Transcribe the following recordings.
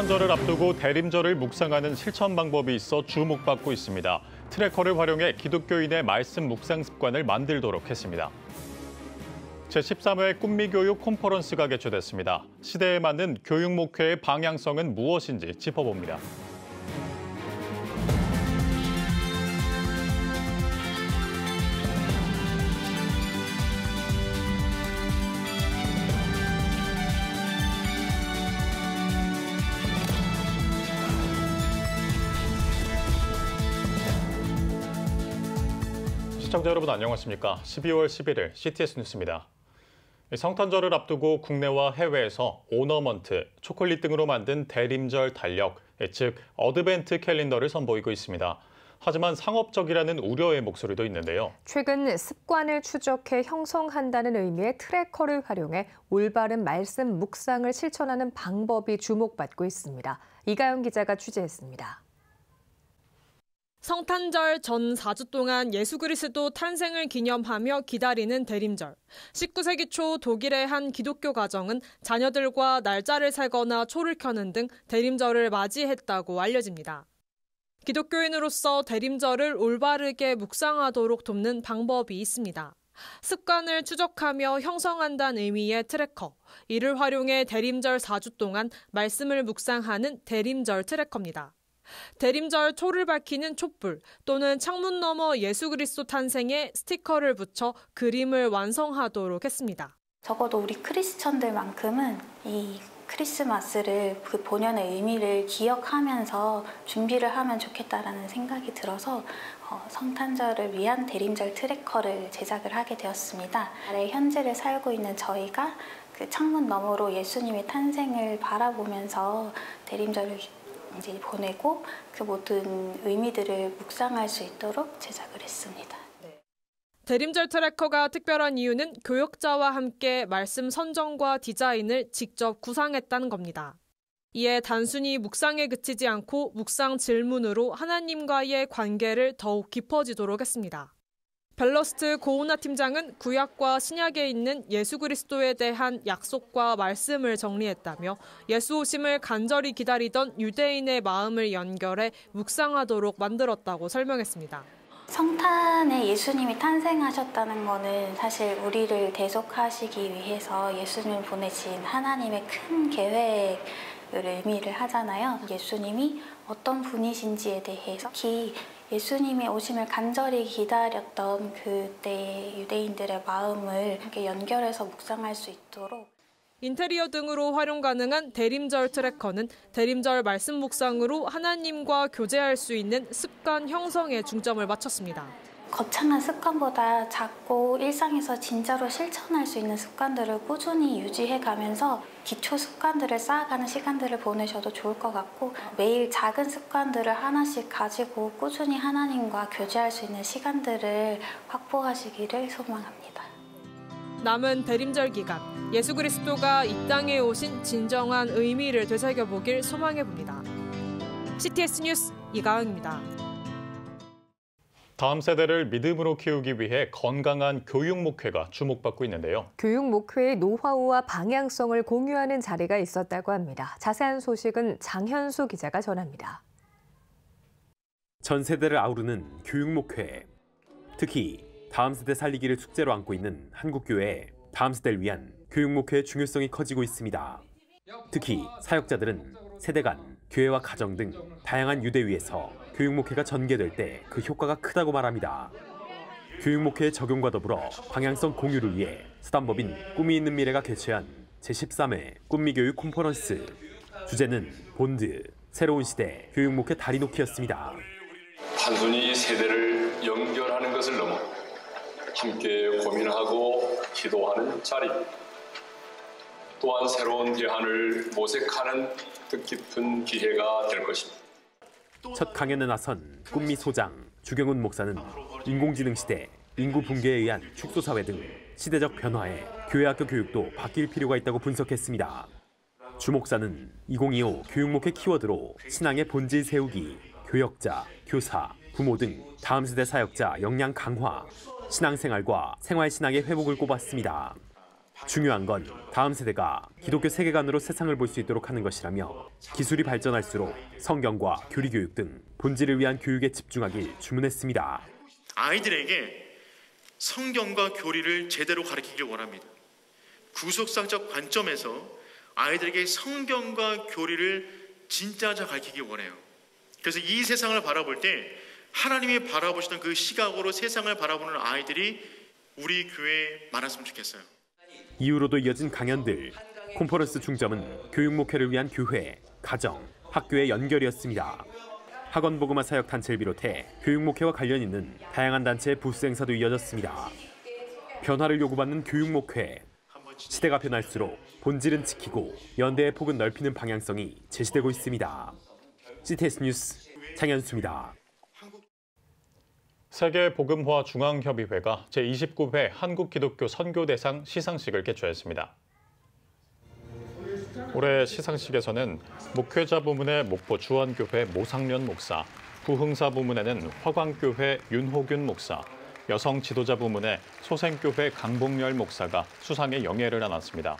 성탄절을 앞두고 대림절을 묵상하는 실천 방법이 있어 주목받고 있습니다. 트래커를 활용해 기독교인의 말씀 묵상 습관을 만들도록 했습니다. 제13회 꿈미교육 컨퍼런스가 개최됐습니다. 시대에 맞는 교육 목회의 방향성은 무엇인지 짚어봅니다. 시청자 여러분 안녕하십니까? 12월 11일 CTS 뉴스입니다. 성탄절을 앞두고 국내와 해외에서 오너먼트, 초콜릿 등으로 만든 대림절 달력, 즉 어드벤트 캘린더를 선보이고 있습니다. 하지만 상업적이라는 우려의 목소리도 있는데요. 최근 습관을 추적해 형성한다는 의미의 트래커를 활용해 올바른 말씀 묵상을 실천하는 방법이 주목받고 있습니다. 이가영 기자가 취재했습니다. 성탄절 전 4주 동안 예수 그리스도 탄생을 기념하며 기다리는 대림절. 19세기 초 독일의 한 기독교 가정은 자녀들과 날짜를 세거나 초를 켜는 등 대림절을 맞이했다고 알려집니다. 기독교인으로서 대림절을 올바르게 묵상하도록 돕는 방법이 있습니다. 습관을 추적하며 형성한다는 의미의 트래커. 이를 활용해 대림절 4주 동안 말씀을 묵상하는 대림절 트래커입니다. 대림절 초를 밝히는 촛불 또는 창문 너머 예수 그리스도 탄생에 스티커를 붙여 그림을 완성하도록 했습니다. 적어도 우리 크리스천들만큼은 이 크리스마스를 그 본연의 의미를 기억하면서 준비를 하면 좋겠다라는 생각이 들어서 성탄절을 위한 대림절 트래커를 제작을 하게 되었습니다. 현재를 살고 있는 저희가 그 창문 너머로 예수님의 탄생을 바라보면서 대림절을 이제 보내고 그 모든 의미들을 묵상할 수 있도록 제작을 했습니다. 대림절 트래커가 특별한 이유는 교역자와 함께 말씀 선정과 디자인을 직접 구상했다는 겁니다. 이에 단순히 묵상에 그치지 않고 묵상 질문으로 하나님과의 관계를 더욱 깊어지도록 했습니다. 벨러스트 고우나 팀장은 구약과 신약에 있는 예수 그리스도에 대한 약속과 말씀을 정리했다며 예수 오심을 간절히 기다리던 유대인의 마음을 연결해 묵상하도록 만들었다고 설명했습니다. 성탄에 예수님이 탄생하셨다는 것은 사실 우리를 대속하시기 위해서 예수님을 보내신 하나님의 큰 계획을 의미를 하잖아요. 예수님이 어떤 분이신지에 대해서 특히 예수님의 오심을 간절히 기다렸던 그때 유대인들의 마음을 이렇게 연결해서 묵상할 수 있도록. 인테리어 등으로 활용 가능한 대림절 트래커는 대림절 말씀 묵상으로 하나님과 교제할 수 있는 습관 형성에 중점을 맞췄습니다. 거창한 습관보다 작고 일상에서 진짜로 실천할 수 있는 습관들을 꾸준히 유지해가면서 기초 습관들을 쌓아가는 시간들을 보내셔도 좋을 것 같고 매일 작은 습관들을 하나씩 가지고 꾸준히 하나님과 교제할 수 있는 시간들을 확보하시기를 소망합니다. 남은 대림절 기간, 예수 그리스도가 이 땅에 오신 진정한 의미를 되새겨보길 소망해봅니다. CTS 뉴스 이가영입니다. 다음 세대를 믿음으로 키우기 위해 건강한 교육 목회가 주목받고 있는데요. 교육 목회의 노하우와 방향성을 공유하는 자리가 있었다고 합니다. 자세한 소식은 장현수 기자가 전합니다. 전 세대를 아우르는 교육 목회. 특히 다음 세대 살리기를 숙제로 안고 있는 한국교회의 다음 세대를 위한 교육 목회의 중요성이 커지고 있습니다. 특히 사역자들은 세대 간, 교회와 가정 등 다양한 유대 위에서 교육 목회가 전개될 때 그 효과가 크다고 말합니다. 교육 목회의 적용과 더불어 방향성 공유를 위해 수단법인 꿈이 있는 미래가 개최한 제13회 꿈미교육 컨퍼런스. 주제는 본드, 새로운 시대 교육 목회 다리 놓기였습니다. 단순히 세대를 연결하는 것을 넘어 함께 고민하고 기도하는 자리. 또한 새로운 대안을 모색하는 뜻깊은 기회가 될 것입니다. 첫 강연에 나선 꿈미 소장 주경훈 목사는 인공지능 시대, 인구 붕괴에 의한 축소 사회 등 시대적 변화에 교회학교 교육도 바뀔 필요가 있다고 분석했습니다. 주 목사는 2025 교육 목회 키워드로 신앙의 본질 세우기, 교역자, 교사, 부모 등 다음 세대 사역자 역량 강화, 신앙생활과 생활신앙의 회복을 꼽았습니다. 중요한 건 다음 세대가 기독교 세계관으로 세상을 볼 수 있도록 하는 것이라며 기술이 발전할수록 성경과 교리 교육 등 본질을 위한 교육에 집중하길 주문했습니다. 아이들에게 성경과 교리를 제대로 가르치길 원합니다. 구속사적 관점에서 아이들에게 성경과 교리를 진짜 잘 가르치길 원해요. 그래서 이 세상을 바라볼 때 하나님이 바라보시던 그 시각으로 세상을 바라보는 아이들이 우리 교회에 많았으면 좋겠어요. 이후로도 이어진 강연들, 콘퍼런스 중점은 교육 목회를 위한 교회, 가정, 학교의 연결이었습니다. 학원복음화 사역 단체를 비롯해 교육 목회와 관련 있는 다양한 단체의 부스 행사도 이어졌습니다. 변화를 요구받는 교육 목회. 시대가 변할수록 본질은 지키고 연대의 폭은 넓히는 방향성이 제시되고 있습니다. CTS 뉴스 장현수입니다. 세계복음화 중앙협의회가 제29회 한국기독교 선교대상 시상식을 개최했습니다. 올해 시상식에서는 목회자 부문의 목포 주원교회 모상련 목사, 부흥사 부문에는 화광교회 윤호균 목사, 여성 지도자 부문의 소생교회 강봉열 목사가 수상의 영예를 안았습니다.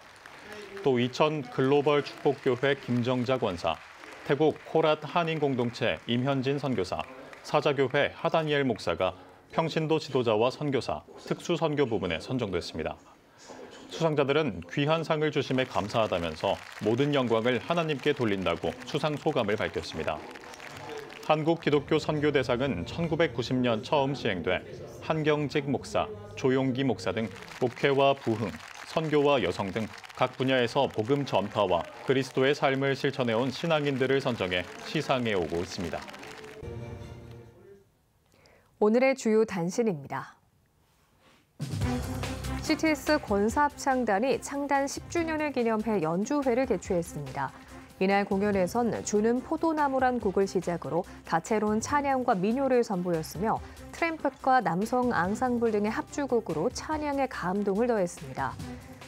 또 이천 글로벌 축복교회 김정자 권사, 태국 코랏 한인공동체 임현진 선교사, 사자교회 하다니엘 목사가 평신도 지도자와 선교사, 특수선교 부문에 선정됐습니다. 수상자들은 귀한 상을 주심에 감사하다면서 모든 영광을 하나님께 돌린다고 수상 소감을 밝혔습니다. 한국기독교 선교대상은 1990년 처음 시행돼 한경직 목사, 조용기 목사 등 목회와 부흥, 선교와 여성 등 각 분야에서 복음 전파와 그리스도의 삶을 실천해온 신앙인들을 선정해 시상해 오고 있습니다. 오늘의 주요 단신입니다. CTS 권사합창단이 창단 10주년을 기념해 연주회를 개최했습니다. 이날 공연에선 주는 포도나무란 곡을 시작으로 다채로운 찬양과 민요를 선보였으며 트램펫과 남성 앙상블 등의 합주곡으로 찬양에 감동을 더했습니다.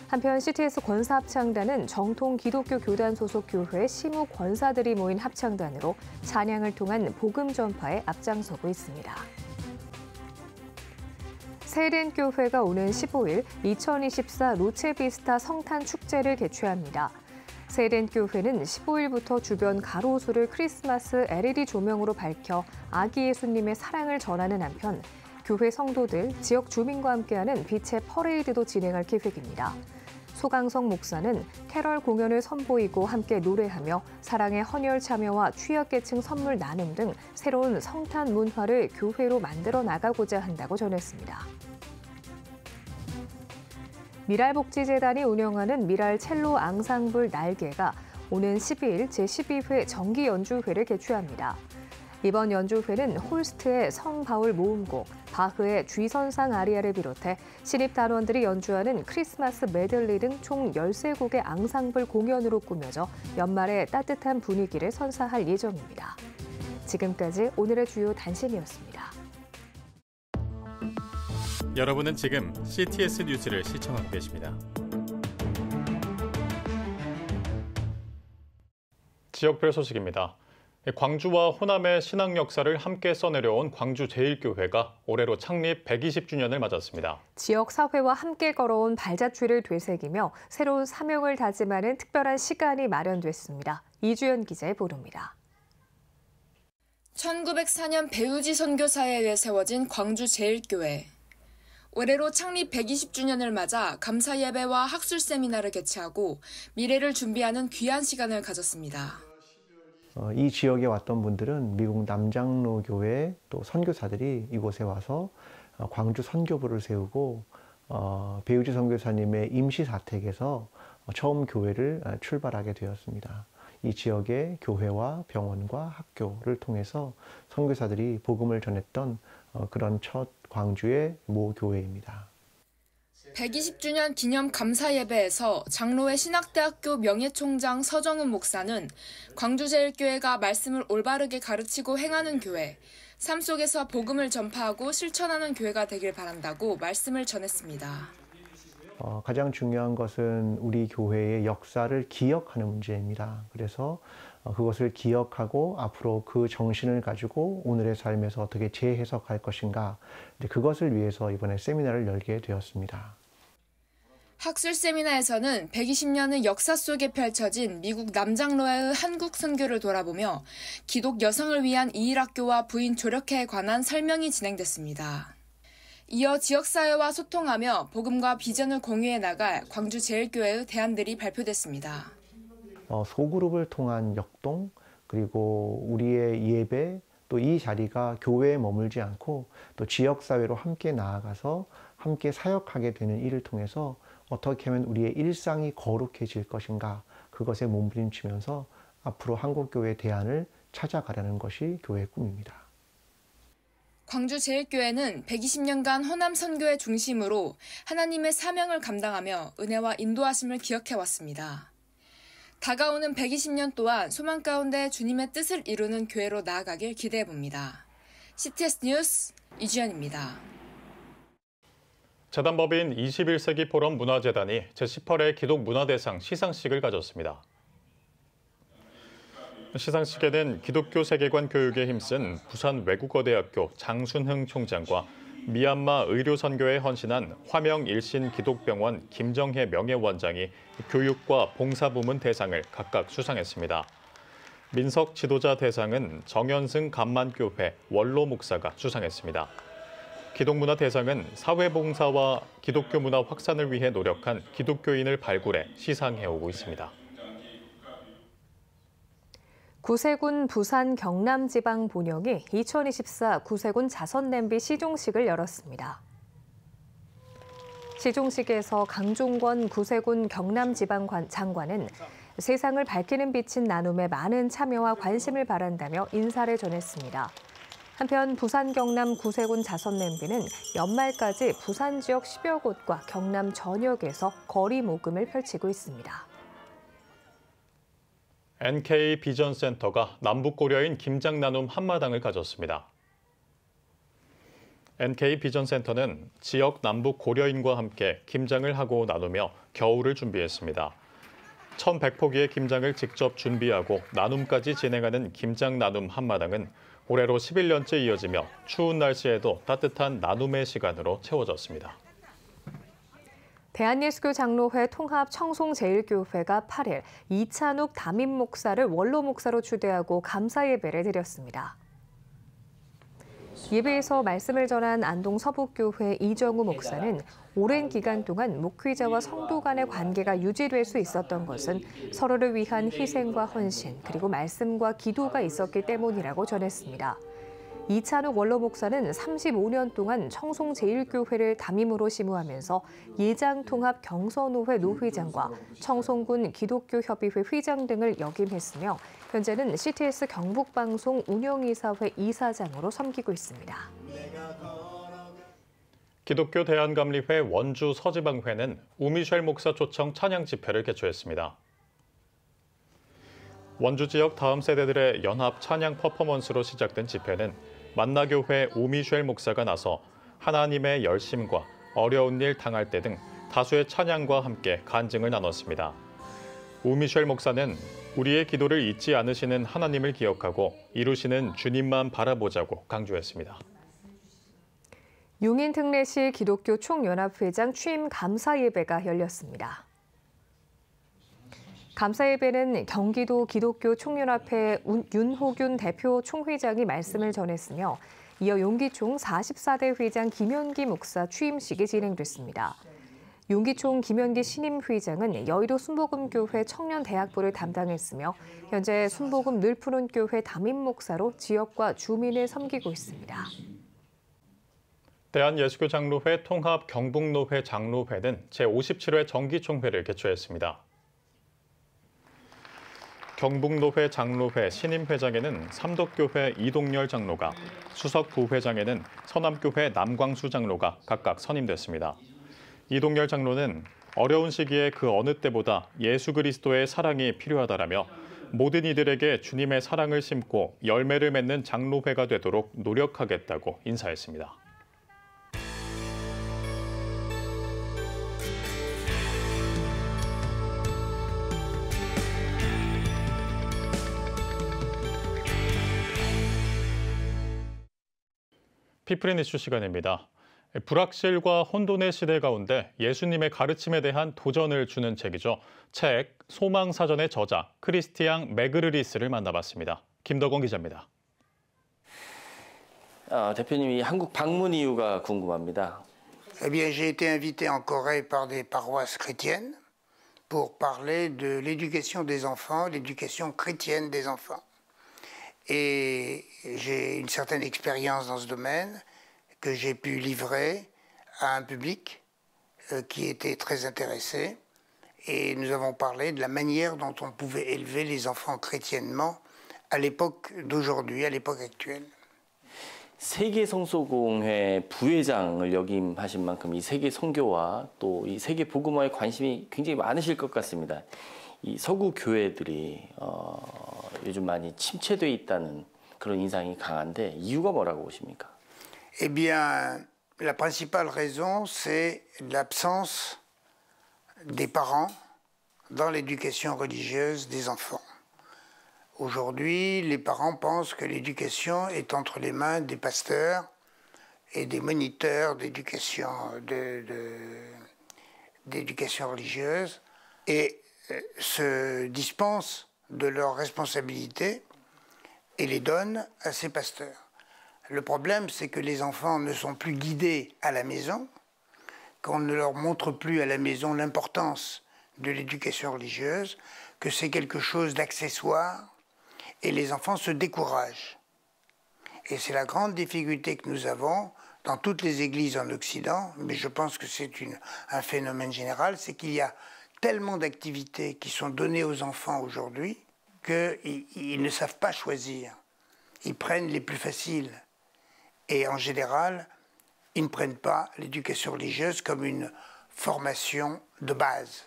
한편 CTS 권사합창단은 정통 기독교 교단 소속 교회 시무 권사들이 모인 합창단으로 찬양을 통한 복음 전파에 앞장서고 있습니다. 세렌교회가 오는 15일 2024 로체비스타 성탄 축제를 개최합니다. 세렌교회는 15일부터 주변 가로수를 크리스마스 LED 조명으로 밝혀 아기 예수님의 사랑을 전하는 한편 교회 성도들, 지역 주민과 함께하는 빛의 퍼레이드도 진행할 계획입니다. 소강성 목사는 캐럴 공연을 선보이고 함께 노래하며 사랑의 헌혈 참여와 취약계층 선물 나눔 등 새로운 성탄 문화를 교회로 만들어 나가고자 한다고 전했습니다. 미랄복지재단이 운영하는 미랄 첼로 앙상블 날개가 오는 12일 제12회 정기 연주회를 개최합니다. 이번 연주회는 홀스트의 성바울 모음곡, 바흐의 쥐선상 아리아를 비롯해 신입 단원들이 연주하는 크리스마스 메들리 등 총 13곡의 앙상블 공연으로 꾸며져 연말의 따뜻한 분위기를 선사할 예정입니다. 지금까지 오늘의 주요 단신이었습니다. 여러분은 지금 CTS 뉴스를 시청하고 계십니다. 지역별 소식입니다. 광주와 호남의 신앙 역사를 함께 써내려온 광주제일교회가 올해로 창립 120주년을 맞았습니다. 지역 사회와 함께 걸어온 발자취를 되새기며 새로운 사명을 다짐하는 특별한 시간이 마련됐습니다. 이주연 기자의 보도입니다. 1904년 배우지 선교사에 세워진 광주제일교회. 올해로 창립 120주년을 맞아 감사 예배와 학술 세미나를 개최하고 미래를 준비하는 귀한 시간을 가졌습니다. 이 지역에 왔던 분들은 미국 남장로교회 또 선교사들이 이곳에 와서 광주 선교부를 세우고 배우지 선교사님의 임시 사택에서 처음 교회를 출발하게 되었습니다. 이 지역의 교회와 병원과 학교를 통해서 선교사들이 복음을 전했던 그런 첫 광주의 모 교회입니다. 120주년 기념 감사 예배에서 장로회 신학대학교 명예총장 서정훈 목사는 광주제일교회가 말씀을 올바르게 가르치고 행하는 교회, 삶 속에서 복음을 전파하고 실천하는 교회가 되길 바란다고 말씀을 전했습니다. 가장 중요한 것은 우리 교회의 역사를 기억하는 문제입니다. 그래서 그것을 기억하고 앞으로 그 정신을 가지고 오늘의 삶에서 어떻게 재해석할 것인가, 그것을 위해서 이번에 세미나를 열게 되었습니다. 학술 세미나에서는 120년의 역사 속에 펼쳐진 미국 남장로회의 한국 선교를 돌아보며 기독 여성을 위한 이일학교와 부인 조력회에 관한 설명이 진행됐습니다. 이어 지역사회와 소통하며 복음과 비전을 공유해 나갈 광주제일교회의 대안들이 발표됐습니다. 소그룹을 통한 역동, 그리고 우리의 예배, 또 이 자리가 교회에 머물지 않고 또 지역사회로 함께 나아가서 함께 사역하게 되는 일을 통해서 어떻게 하면 우리의 일상이 거룩해질 것인가, 그것에 몸부림치면서 앞으로 한국교회 대안을 찾아가려는 것이 교회의 꿈입니다. 광주제일교회는 120년간 호남 선교의 중심으로 하나님의 사명을 감당하며 은혜와 인도하심을 기억해왔습니다. 다가오는 120년 동안 소망 가운데 주님의 뜻을 이루는 교회로 나아가길 기대해봅니다. CTS 뉴스 이주연입니다. 재단법인 21세기 포럼 문화재단이 제18회 기독문화대상 시상식을 가졌습니다. 시상식에는 기독교 세계관 교육에 힘쓴 부산 외국어대학교 장순흥 총장과 미얀마 의료선교에 헌신한 화명일신 기독병원 김정혜 명예원장이 교육과 봉사부문 대상을 각각 수상했습니다. 민석 지도자 대상은 정현승 감만교회 원로 목사가 수상했습니다. 기독문화 대상은 사회봉사와 기독교 문화 확산을 위해 노력한 기독교인을 발굴해 시상해오고 있습니다. 구세군 부산 경남지방 본역이 2024 구세군 자선냄비 시종식을 열었습니다. 시종식에서 강종권 구세군 경남지방장관은 세상을 밝히는 빛인 나눔에 많은 참여와 관심을 바란다며 인사를 전했습니다. 한편 부산 경남 구세군 자선냄비는 연말까지 부산 지역 10여 곳과 경남 전역에서 거리 모금을 펼치고 있습니다. NK 비전센터가 남북고려인 김장 나눔 한마당을 가졌습니다. NK 비전센터는 지역 남북 고려인과 함께 김장을 하고 나누며 겨울을 준비했습니다. 1,100포기의 김장을 직접 준비하고 나눔까지 진행하는 김장 나눔 한마당은 올해로 11년째 이어지며 추운 날씨에도 따뜻한 나눔의 시간으로 채워졌습니다. 대한예수교 장로회 통합 청송제일교회가 8일 이찬욱 담임 목사를 원로 목사로 추대하고 감사 예배를 드렸습니다. 예배에서 말씀을 전한 안동 서북교회 이정우 목사는 오랜 기간 동안 목회자와 성도 간의 관계가 유지될 수 있었던 것은 서로를 위한 희생과 헌신, 그리고 말씀과 기도가 있었기 때문이라고 전했습니다. 이찬욱 원로 목사는 35년 동안 청송제일교회를 담임으로 심우하면서 예장통합 경선호회 노회장과 청송군 기독교협의회 회장 등을 역임했으며 현재는 CTS 경북방송 운영이사회 이사장으로 섬기고 있습니다. 기독교 대한감리회 원주 서지방회는 우미쉘 목사 초청 찬양 집회를 개최했습니다. 원주 지역 다음 세대들의 연합 찬양 퍼포먼스로 시작된 집회는 만나교회 우미쉘 목사가 나서 하나님의 열심과 어려운 일 당할 때 등 다수의 찬양과 함께 간증을 나눴습니다. 우미쉘 목사는 우리의 기도를 잊지 않으시는 하나님을 기억하고 이루시는 주님만 바라보자고 강조했습니다. 용인특례시 기독교 총연합회장 취임 감사 예배가 열렸습니다. 감사 예배는 경기도 기독교 총연합회 윤호균 대표 총회장이 말씀을 전했으며 이어 용기총 44대 회장 김현기 목사 취임식이 진행됐습니다. 용기총 김현기 신임 회장은 여의도 순복음교회 청년대학부를 담당했으며 현재 순복음 늘 푸른 교회 담임 목사로 지역과 주민을 섬기고 있습니다. 대한예수교 장로회 통합 경북노회 장로회는 제57회 정기총회를 개최했습니다. 경북노회 장로회 신임 회장에는 삼덕교회 이동열 장로가, 수석 부회장에는 서남교회 남광수 장로가 각각 선임됐습니다. 이동열 장로는 어려운 시기에 그 어느 때보다 예수 그리스도의 사랑이 필요하다라며 모든 이들에게 주님의 사랑을 심고 열매를 맺는 장로회가 되도록 노력하겠다고 인사했습니다. 피프린 이슈 시간입니다. 불확실과 혼돈의 시대 가운데 예수님의 가르침에 대한 도전을 주는 책이죠. 책 소망사전의 저자 크리스티앙 메그르리스를 만나봤습니다. 김덕원 기자입니다. 대표님이 한국 방문 이유가 궁금합니다. Eh bien, j'ai été invité en Corée par des paroisses chrétiennes pour parler de l'éducation des enfants, l'éducation chrétienne des enfants. Et j'ai une certaine expérience dans ce domaine que j'ai pu livrer à un public qui était très intéressé. Et nous avons parlé de la manière dont on pouvait élever les enfants chrétiennement à l'époque d'aujourd'hui, à l'époque actuelle. 세계 성소공회 부회장을 역임하신 만큼 이 세계 선교와 또 이 세계 복음화에 관심이 굉장히 많으실 것 같습니다. 이 서구 교회들이 요즘 많이 침체돼 있다는 그런 인상이 강한데 이유가 뭐라고 보십니까? Eh bien, la principale raison, c'est l'absence des parents dans l'éducation religieuse des enfants. Aujourd'hui, les parents pensent que l'éducation est entre les mains des pasteurs et des moniteurs d'éducation religieuse et se dispensent de leurs responsabilités et les donnent à ces pasteurs. Le problème, c'est que les enfants ne sont plus guidés à la maison, qu'on ne leur montre plus à la maison l'importance de l'éducation religieuse, que c'est quelque chose d'accessoire, et les enfants se découragent. Et c'est la grande difficulté que nous avons dans toutes les églises en Occident, mais je pense que c'est un phénomène général, c'est qu'il y a tellement d'activités qui sont données aux enfants aujourd'hui qu'ils ne savent pas choisir. Ils prennent les plus faciles. Et en général, ils ne prennent pas l'éducation religieuse comme une formation de base.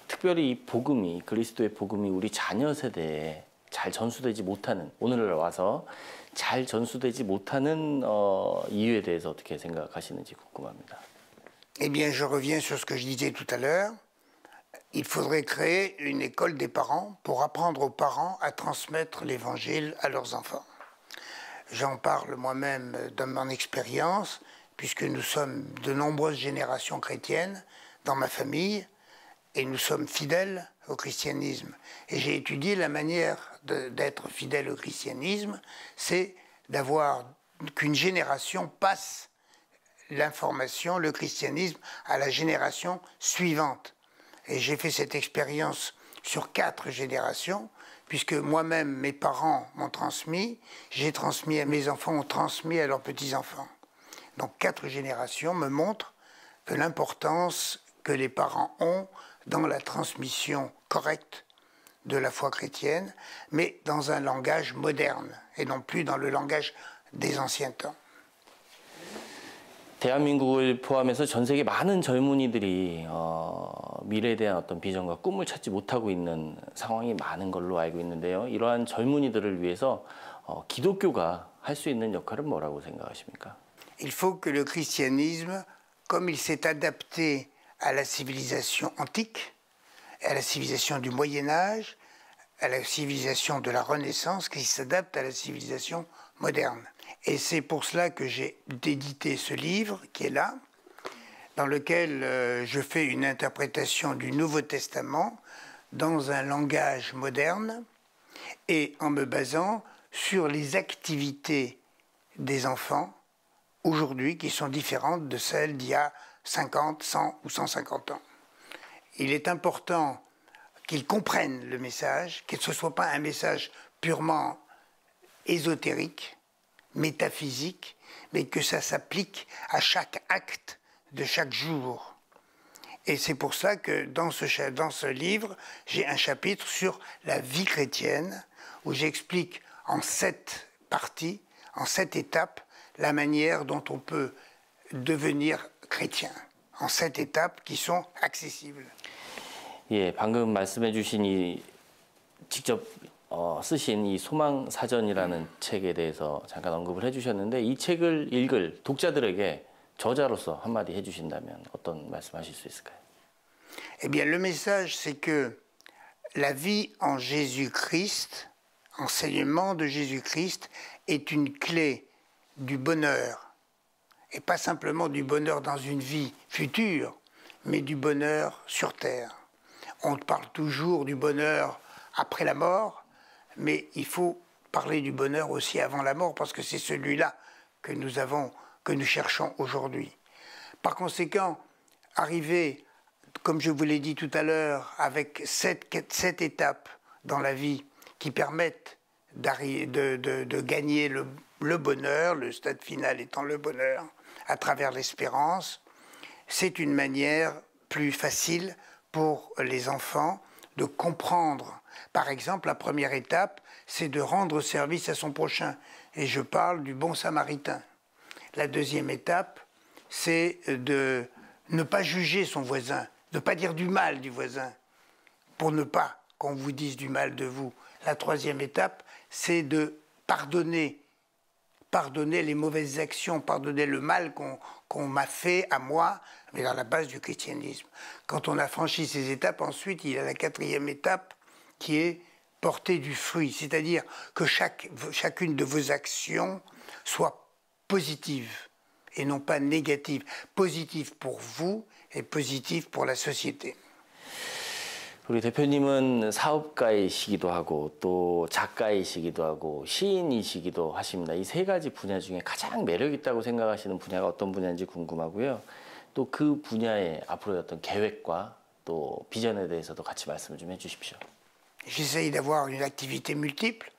특별히 이 복음이 그리스도의 복음이 우리 자녀 세대에 잘 전수되지 못하는 오늘 와서 잘 전수되지 못하는 이유에 대해서 어떻게 생각하시는지 궁금합니다. Eh bien, je reviens sur ce que je disais tout à l'heure. Il faudrait créer une école des parents pour apprendre aux parents à transmettre l'évangile à leurs enfants. J'en parle moi-même de mon expérience, puisque nous sommes de nombreuses générations chrétiennes dans ma famille, et nous sommes fidèles au christianisme. Et j'ai étudié la manière d'être fidèle au christianisme, c'est d'avoir qu'une génération passe l'information, le christianisme, à la génération suivante. Et j'ai fait cette expérience sur 4 générations, puisque moi-même, mes parents m'ont transmis, j'ai transmis à mes enfants, ont transmis à leurs petits-enfants. Donc 4 générations me montrent que l'importance que les parents ont dans la transmission correcte de la foi chrétienne, mais dans un langage moderne, et non plus dans le langage des anciens temps. 대한민국을 포함해서 전 세계 많은 젊은이들이 미래에 대한 어떤 비전과 꿈을 찾지 못하고 있는 상황이 많은 걸로 알고 있는데요. 이러한 젊은이들을 위해서 기독교가 할 수 있는 역할은 뭐라고 생각하십니까? Il faut que le christianisme, comme il s'est adapté à la civilisation antique, à la civilisation du Moyen Âge, à la civilisation de la Renaissance, qui s'adapte à la civilisation moderne. Et c'est pour cela que j'ai édité ce livre qui est là, dans lequel je fais une interprétation du Nouveau Testament dans un langage moderne et en me basant sur les activités des enfants aujourd'hui qui sont différentes de celles d'il y a 50, 100 ou 150 ans. Il est important qu'ils comprennent le message, que ce ne soit pas un message purement ésotérique, métaphysique, mais que ça s'applique à chaque acte de chaque jour. Et c'est pour ça que dans ce livre, j'ai un chapitre sur la vie chrétienne, où j'explique en 7 parties, en 7 étapes, la manière dont on peut devenir chrétien, en 7 étapes qui sont accessibles. 예, 방금 말씀해 주신 이 직접 쓰신 이 소망 사전이라는 책에 대해서 잠깐 언급을 해주셨는데 이 책을 읽을 독자들에게 저자로서 한마디 해주신다면 어떤 말씀하실 수 있을까요? Eh bien, le message, c'est que la vie en Jésus-Christ, enseignement de Jésus-Christ, est une clé du bonheur et pas simplement du bonheur dans une vie future, mais du bonheur sur Terre. On parle toujours du bonheur après la mort, mais il faut parler du bonheur aussi avant la mort, parce que c'est celui-là que nous cherchons aujourd'hui. Par conséquent, arriver, comme je vous l'ai dit tout à l'heure, avec sept étapes dans la vie qui permettent de gagner le bonheur, le stade final étant le bonheur, à travers l'espérance, c'est une manière plus facile pour les enfants de comprendre. Par exemple, la première étape, c'est de rendre service à son prochain. Et je parle du bon samaritain. La deuxième étape, c'est de ne pas juger son voisin, de ne pas dire du mal du voisin, pour ne pas qu'on vous dise du mal de vous. La troisième étape, c'est de pardonner les mauvaises actions, pardonner le mal qu'on m'a fait à moi, mais dans la base du christianisme. Quand on a franchi ces étapes, ensuite, il y a la quatrième étape qui est porter du fruit, c'est-à-dire que chacune de vos actions soit positive et non pas négative. Positive pour vous et positive pour la société. 우리 대표님은 사업가이시기도 하고 또 작가이시기도 하고 시인이시기도 하십니다. 이 세 가지 분야 중에 가장 매력 있다고 생각하시는 분야가 어떤 분야인지 궁금하고요. 또 그 분야의 앞으로의 어떤 계획과 또 비전에 대해서도 같이 말씀을 좀 해주십시오. J'essaye d'avoir une activité multiple,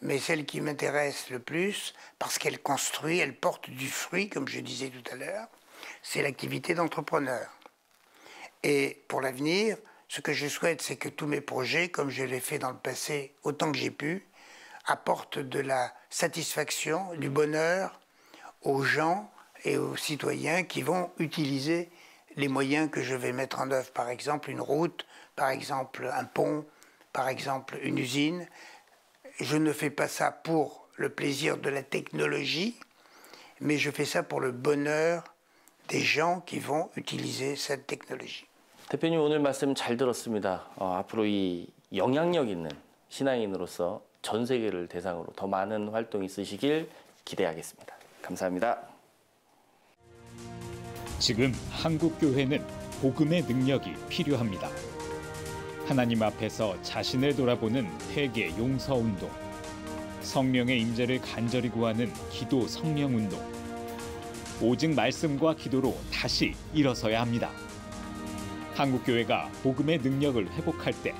mais celle qui m'intéresse le plus, parce qu'elle construit, elle porte du fruit, comme je disais tout à l'heure, c'est l'activité d'entrepreneur. Et pour l'avenir, ce que je souhaite, c'est que tous mes projets, comme je l'ai fait dans le passé autant que j'ai pu, apportent de la satisfaction, du bonheur aux gens et aux citoyens qui vont utiliser les moyens que je vais mettre en œuvre. Par exemple, une route, par exemple, un pont, par exemple, une usine. Je ne fais pas ça pour le plaisir de la technologie, mais je fais ça pour le bonheur des gens qui vont utiliser cette technologie. 대표님 오늘 말씀 잘 들었습니다. 앞으로 이 영향력 있는 신앙인으로서 전 세계를 대상으로 더 많은 활동이 있으시길 기대하겠습니다. 감사합니다. 지금 한국 교회는 복음의 능력이 필요합니다. 하나님 앞에서 자신을 돌아보는 회개 용서 운동, 성령의 임재를 간절히 구하는 기도 성령 운동, 오직 말씀과 기도로 다시 일어서야 합니다. 한국교회가 복음의 능력을 회복할 때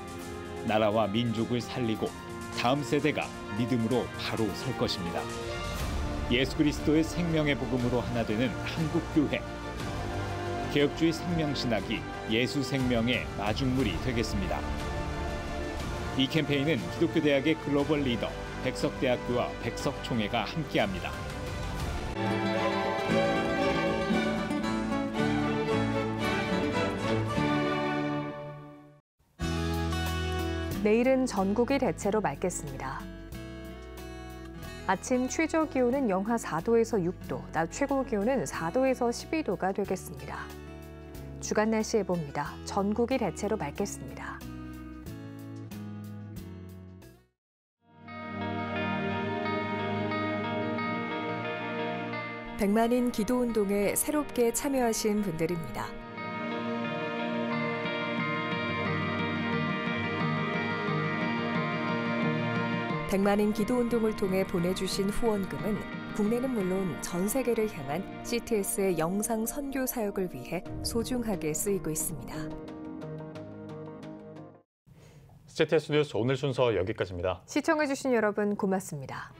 나라와 민족을 살리고 다음 세대가 믿음으로 바로 설 것입니다. 예수 그리스도의 생명의 복음으로 하나 되는 한국교회. 개혁주의 생명신학이 예수 생명의 마중물이 되겠습니다. 이 캠페인은 기독교대학의 글로벌 리더 백석대학교와 백석총회가 함께합니다. 내일은 전국이 대체로 맑겠습니다. 아침 최저 기온은 영하 4도에서 6도, 낮 최고 기온은 4도에서 12도가 되겠습니다. 주간 날씨 예보입니다. 전국이 대체로 맑겠습니다. 백만인 기도운동에 새롭게 참여하신 분들입니다. 백만인 기도운동을 통해 보내주신 후원금은 국내는 물론 전 세계를 향한 CTS의 영상 선교 사역을 위해 소중하게 쓰이고 있습니다. CTS 뉴스 오늘 순서 여기까지입니다. 시청해주신 여러분 고맙습니다.